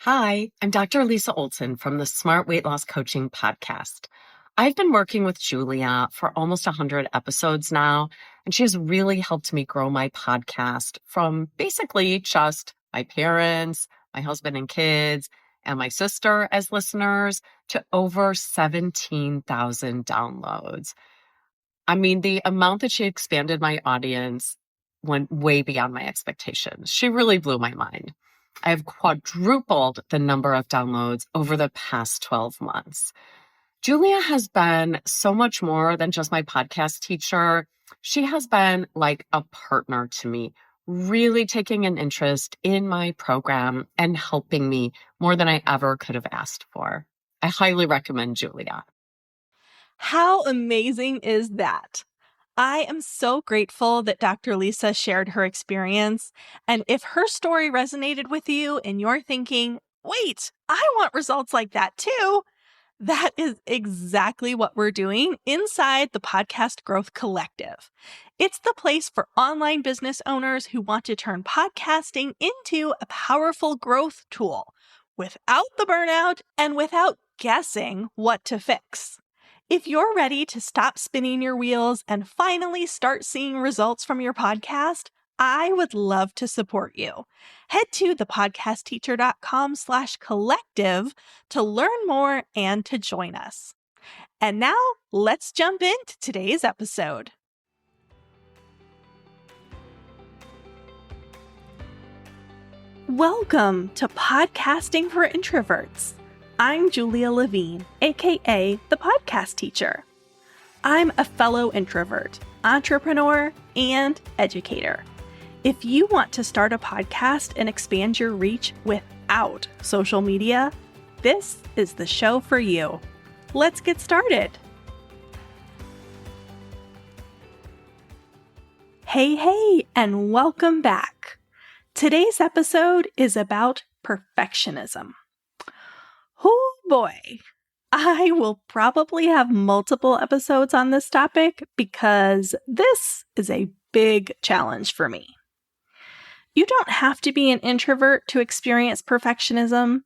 Hi, I'm Dr. Lisa Olson from the Smart Weight Loss Coaching Podcast. I've been working with Julia for almost 100 episodes now, and she has really helped me grow my podcast from basically just my parents, my husband and kids, and my sister as listeners to over 17,000 downloads. I mean, the amount that she expanded my audience went way beyond my expectations. She really blew my mind. I have quadrupled the number of downloads over the past 12 months. Julia has been so much more than just my podcast teacher. She has been like a partner to me, really taking an interest in my program and helping me more than I ever could have asked for. I highly recommend Julia. How amazing is that? I am so grateful that Dr. Lisa shared her experience. And if her story resonated with you and you're thinking, wait, I want results like that too, that is exactly what we're doing inside the Podcast Growth Collective. It's the place for online business owners who want to turn podcasting into a powerful growth tool without the burnout and without guessing what to fix. If you're ready to stop spinning your wheels and finally start seeing results from your podcast, I would love to support you. Head to thepodcastteacher.com/collective to learn more and to join us. And now let's jump into today's episode. Welcome to Podcasting for Introverts. I'm Julia Levine, aka the Podcast Teacher. I'm a fellow introvert, entrepreneur, and educator. If you want to start a podcast and expand your reach without social media, this is the show for you. Let's get started. Hey, and welcome back. Today's episode is about perfectionism. Oh boy, I will probably have multiple episodes on this topic because this is a big challenge for me. You don't have to be an introvert to experience perfectionism,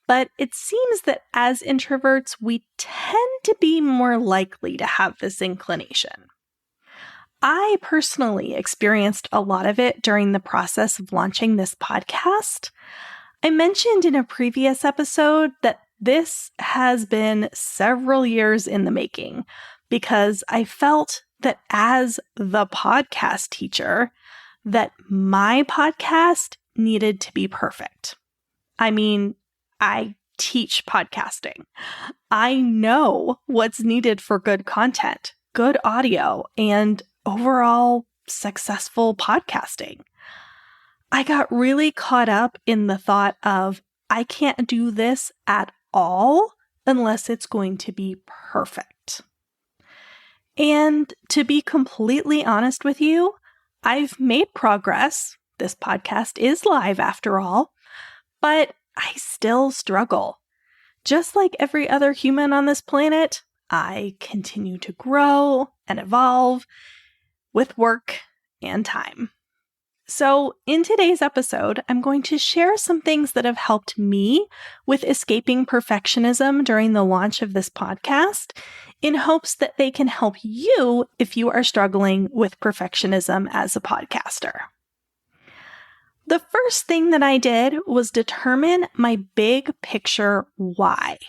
but it seems that as introverts, we tend to be more likely to have this inclination. I personally experienced a lot of it during the process of launching this podcast. I mentioned in a previous episode that this has been several years in the making because I felt that as the podcast teacher, that my podcast needed to be perfect. I mean, I teach podcasting. I know what's needed for good content, good audio, and overall successful podcasting. I got really caught up in the thought of, I can't do this at all unless it's going to be perfect. And to be completely honest with you, I've made progress. This podcast is live after all, but I still struggle. Just like every other human on this planet, I continue to grow and evolve with work and time. So in today's episode, I'm going to share some things that have helped me with escaping perfectionism during the launch of this podcast in hopes that they can help you if you are struggling with perfectionism as a podcaster. The first thing that I did was determine my big picture why.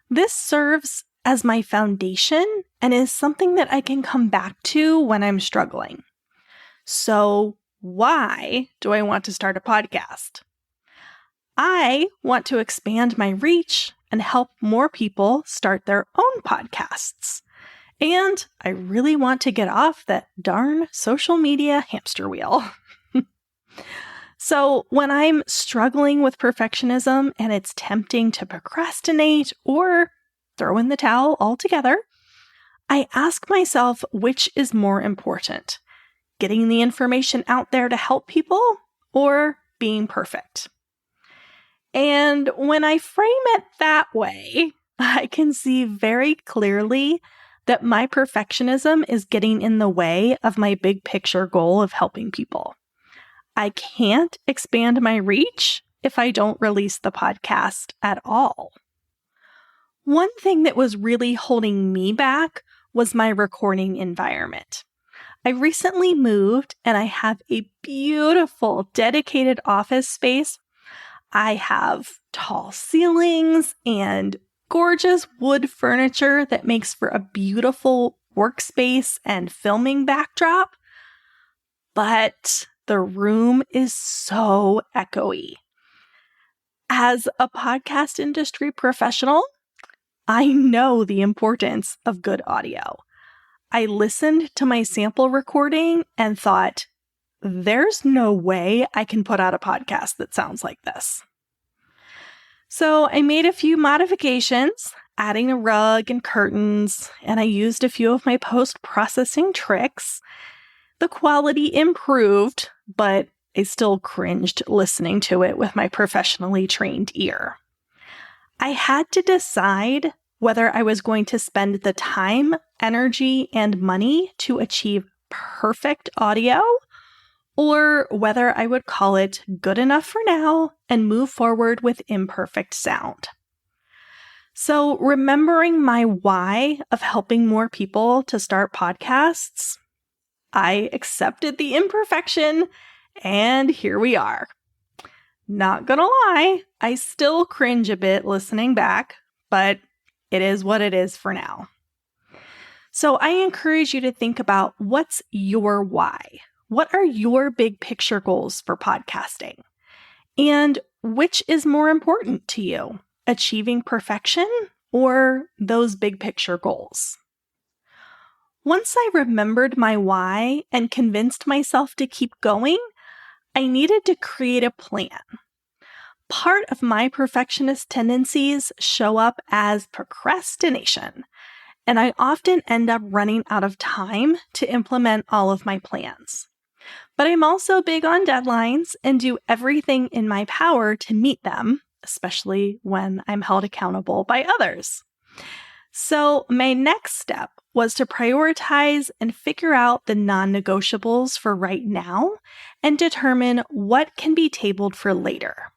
This serves as my foundation and is something that I can come back to when I'm struggling. So, why do I want to start a podcast? I want to expand my reach and help more people start their own podcasts. And I really want to get off that darn social media hamster wheel. So when I'm struggling with perfectionism and it's tempting to procrastinate or throw in the towel altogether, I ask myself which is more important. Getting the information out there to help people or being perfect? And when I frame it that way, I can see very clearly that my perfectionism is getting in the way of my big picture goal of helping people. I can't expand my reach if I don't release the podcast at all? One thing that was really holding me back was my recording environment. I recently moved and I have a beautiful dedicated office space. I have tall ceilings and gorgeous wood furniture that makes for a beautiful workspace and filming backdrop. But the room is so echoey. As a podcast industry professional, I know the importance of good audio. I listened to my sample recording and thought, there's no way I can put out a podcast that sounds like this. So I made a few modifications, adding a rug and curtains, and I used a few of my post-processing tricks. The quality improved, but I still cringed listening to it with my professionally trained ear. I had to decide whether I was going to spend the time, energy, and money to achieve perfect audio, or whether I would call it good enough for now and move forward with imperfect sound. So, remembering my why of helping more people to start podcasts, I accepted the imperfection, and here we are. Not gonna lie, I still cringe a bit listening back, but it is what it is for now. So I encourage you to think about, what's your why? What are your big picture goals for podcasting? And which is more important to you, achieving perfection or those big picture goals? Once I remembered my why and convinced myself to keep going, I needed to create a plan. Part of my perfectionist tendencies show up as procrastination, and I often end up running out of time to implement all of my plans. But I'm also big on deadlines and do everything in my power to meet them, especially when I'm held accountable by others. So my next step was to prioritize and figure out the non-negotiables for right now and determine what can be tabled for later.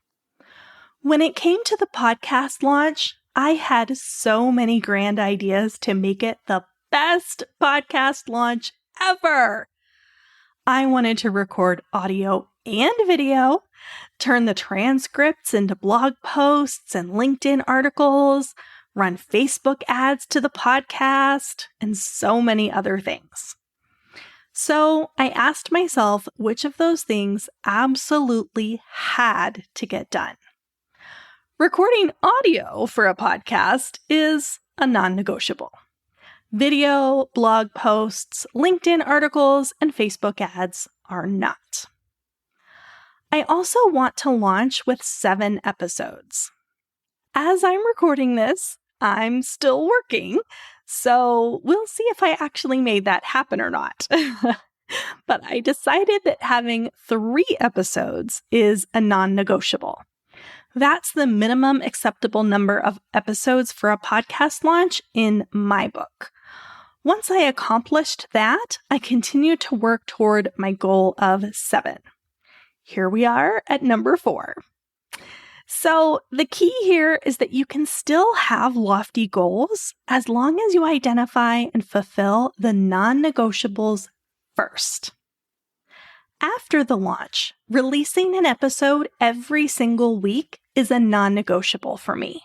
When it came to the podcast launch, I had so many grand ideas to make it the best podcast launch ever. I wanted to record audio and video, turn the transcripts into blog posts and LinkedIn articles, run Facebook ads to the podcast, and so many other things. So I asked myself which of those things absolutely had to get done. Recording audio for a podcast is a non-negotiable. Video, blog posts, LinkedIn articles, and Facebook ads are not. I also want to launch with 7 episodes. As I'm recording this, I'm still working, so we'll see if I actually made that happen or not. But I decided that having 3 episodes is a non-negotiable. That's the minimum acceptable number of episodes for a podcast launch in my book. Once I accomplished that, I continued to work toward my goal of 7. Here we are at number 4. So the key here is that you can still have lofty goals as long as you identify and fulfill the non-negotiables first. After the launch, releasing an episode every single week is a non-negotiable for me.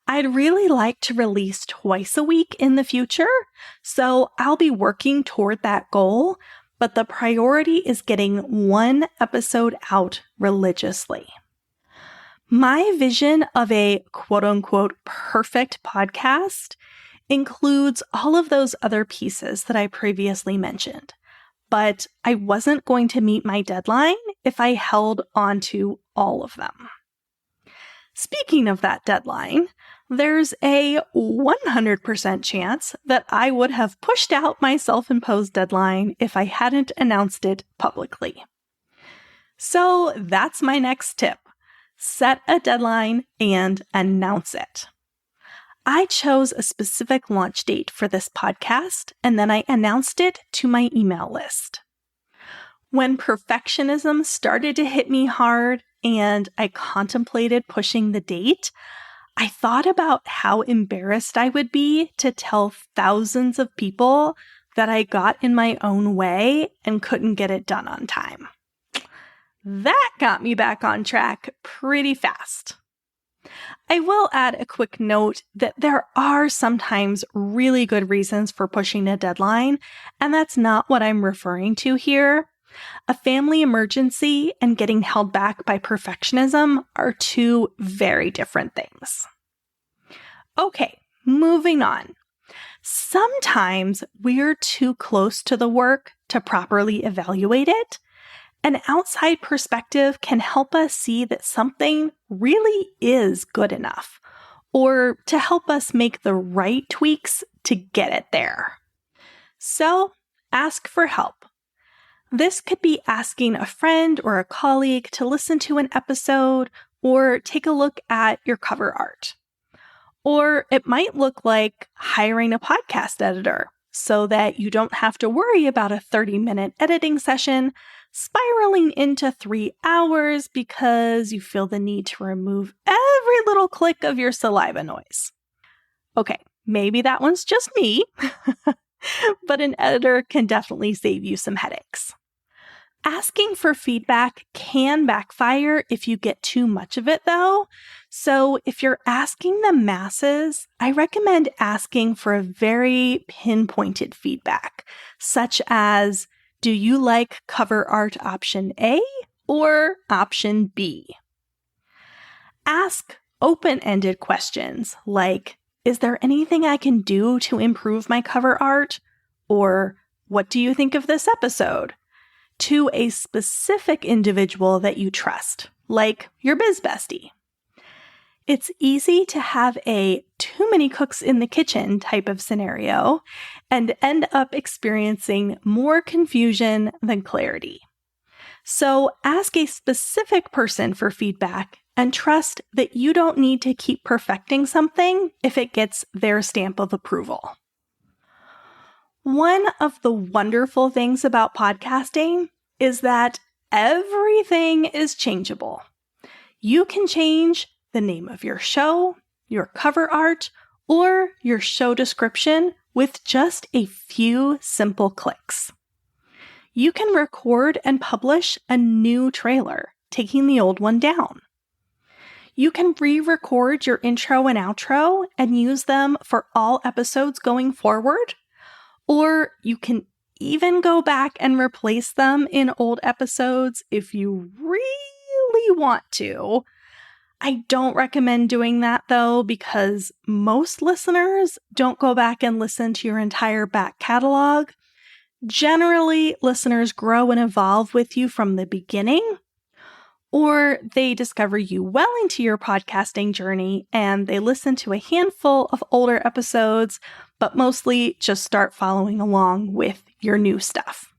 I'd really like to release twice a week in the future, so I'll be working toward that goal, but the priority is getting 1 episode out religiously. My vision of a quote-unquote perfect podcast includes all of those other pieces that I previously mentioned. But I wasn't going to meet my deadline if I held on to all of them. Speaking of that deadline, there's a 100% chance that I would have pushed out my self-imposed deadline if I hadn't announced it publicly. So that's my next tip. Set a deadline and announce it. I chose a specific launch date for this podcast, and then I announced it to my email list. When perfectionism started to hit me hard and I contemplated pushing the date, I thought about how embarrassed I would be to tell thousands of people that I got in my own way and couldn't get it done on time. That got me back on track pretty fast. I will add a quick note that there are sometimes really good reasons for pushing a deadline, and that's not what I'm referring to here. A family emergency and getting held back by perfectionism are two very different things. Okay, moving on. Sometimes we're too close to the work to properly evaluate it. An outside perspective can help us see that something really is good enough, or to help us make the right tweaks to get it there. So, ask for help. This could be asking a friend or a colleague to listen to an episode or take a look at your cover art. Or it might look like hiring a podcast editor so that you don't have to worry about a 30-minute editing session spiraling into 3 hours because you feel the need to remove every little click of your saliva noise. Okay, maybe that one's just me, but an editor can definitely save you some headaches. Asking for feedback can backfire if you get too much of it, though. So if you're asking the masses, I recommend asking for a very pinpointed feedback, such as, do you like cover art option A or option B? Ask open-ended questions like, is there anything I can do to improve my cover art? Or, what do you think of this episode? To a specific individual that you trust, like your biz bestie. It's easy to have a too many cooks in the kitchen type of scenario and end up experiencing more confusion than clarity. So ask a specific person for feedback and trust that you don't need to keep perfecting something if it gets their stamp of approval. One of the wonderful things about podcasting is that everything is changeable. You can change the name of your show, your cover art, or your show description with just a few simple clicks. You can record and publish a new trailer, taking the old one down. You can re-record your intro and outro and use them for all episodes going forward. Or you can even go back and replace them in old episodes if you really want to. I don't recommend doing that though, because most listeners don't go back and listen to your entire back catalog. Generally, listeners grow and evolve with you from the beginning, or they discover you well into your podcasting journey and they listen to a handful of older episodes, but mostly just start following along with your new stuff.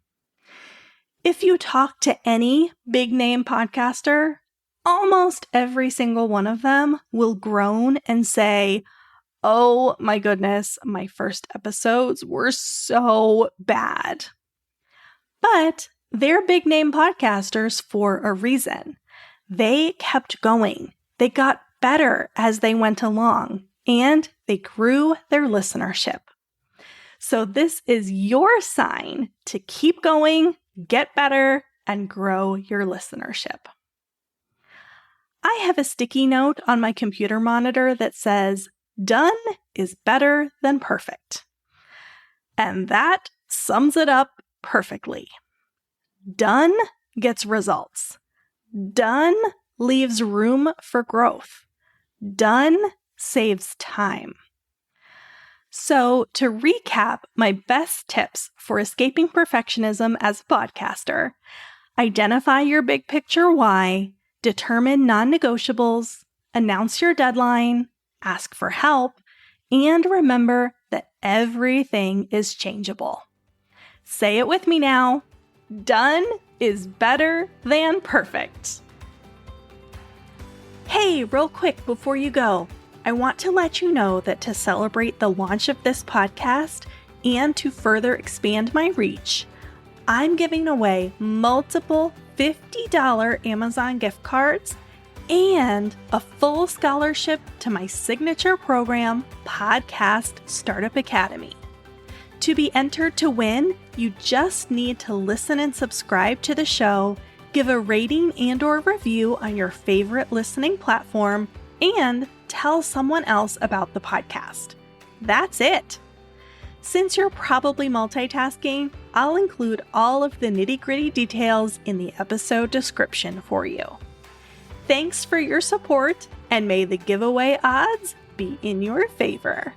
If you talk to any big name podcaster, almost every single one of them will groan and say, "Oh my goodness, my first episodes were so bad." But they're big name podcasters for a reason. They kept going. They got better as they went along, and they grew their listenership. So this is your sign to keep going, get better, and grow your listenership. I have a sticky note on my computer monitor that says, "Done is better than perfect." And that sums it up perfectly. Done gets results. Done leaves room for growth. Done saves time. So, to recap my best tips for escaping perfectionism as a podcaster, identify your big picture why, determine non-negotiables, announce your deadline, ask for help, and remember that everything is changeable. Say it with me now. Done is better than perfect. Hey, real quick before you go, I want to let you know that to celebrate the launch of this podcast and to further expand my reach, I'm giving away multiple $50 Amazon gift cards, and a full scholarship to my signature program, Podcast Startup Academy. To be entered to win, you just need to listen and subscribe to the show, give a rating and/or review on your favorite listening platform, and tell someone else about the podcast. That's it. Since you're probably multitasking, I'll include all of the nitty-gritty details in the episode description for you. Thanks for your support, and may the giveaway odds be in your favor.